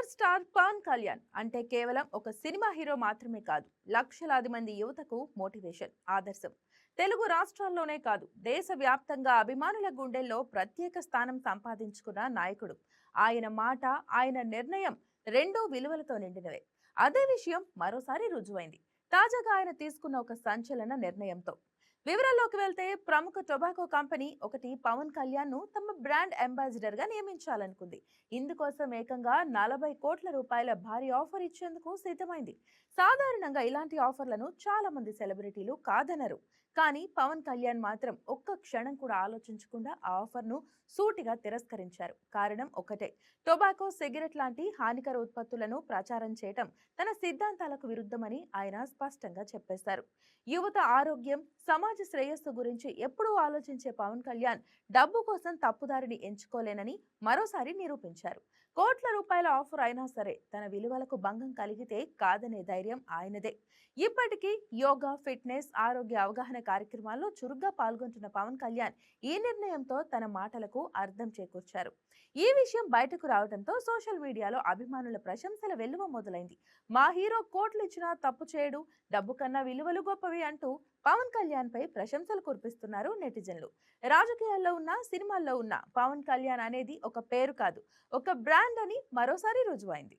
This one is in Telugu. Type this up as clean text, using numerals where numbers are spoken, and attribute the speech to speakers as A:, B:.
A: పవర్ స్టార్ పవన్ కళ్యాణ్ అంటే కేవలం ఒక సినిమా హీరో మాత్రమే కాదు, లక్షలాది మంది యువతకు మోటివేషన్, ఆదర్శం. తెలుగు రాష్ట్రాల్లోనే కాదు, దేశవ్యాప్తంగా అభిమానుల గుండెల్లో ప్రత్యేక స్థానం సంపాదించుకున్న నాయకుడు. ఆయన మాట, ఆయన నిర్ణయం రెండూ విలువలతో నిండినవే. అదే విషయం మరోసారి రుజువైంది తాజాగా ఆయన తీసుకున్న ఒక సంచలన నిర్ణయంతో. వివరాల్లోకి వెళ్తే, ప్రముఖ టొబాకో కంపెనీ ఒకటి పవన్ కళ్యాణ్ ను తమ బ్రాండ్ అంబాసిడర్ గా నియమించాలనుకుంది. ఇందుకోసం ఏకంగా 40 కోట్ల రూపాయల భారీ ఆఫర్ ఇచ్చేందుకు సిద్ధమైంది. సాధారణంగా ఇలాంటి ఆఫర్లను చాలా మంది సెలబ్రిటీలు కాదనరు. కానీ పవన్ కళ్యాణ్ మాత్రం ఒక్క క్షణం కూడా ఆలోచించకుండా ఆ ఆఫర్ ను సూటిగా తిరస్కరించారు. కారణం ఒకటే, టొబాకో, సిగరెట్ లాంటి హానికర ఉత్పత్తులను ప్రచారం చేయటం తన సిద్ధాంతాలకు విరుద్ధమని ఆయన స్పష్టంగా చెప్పేశారు. యువత ఆరోగ్యం, సమాజ శ్రేయస్సు గురించి ఎప్పుడూ ఆలోచించే పవన్ కళ్యాణ్ డబ్బు కోసం తప్పుదారిని ఎంచుకోలేనని మరోసారి నిరూపించారు. కోట్ల రూపాయల ఆఫర్ అయినా సరే తన విలువలకు భంగం కలిగితే కాదనే ధైర్యం ఆయనదే. ఇప్పటికీ యోగా, ఫిట్నెస్, ఆరోగ్య అవగాహన కార్యక్రమాల్లో చురుగ్గా పాల్గొంటున్న పవన్ కళ్యాణ్ ఈ నిర్ణయంతో తన మాటలకు అర్థం చేకూర్చారు. ఈ విషయం బయటకు రావడంతో సోషల్ మీడియాలో అభిమానుల ప్రశంసల వెల్లువ మొదలైంది. మా హీరో కోట్లు ఇచ్చినా తప్పు చేయడు, డబ్బు కన్నా విలువలు గొప్పవి అంటూ పవన్ కళ్యాణ్ పై ప్రశంసలు కురిపిస్తున్నారు నెటిజన్లు. రాజకీయాల్లో ఉన్న, సినిమాల్లో ఉన్న పవన్ కళ్యాణ్ అనేది ఒక పేరు కాదు, ఒక బ్రాండ్ అని మరోసారి రుజువైంది.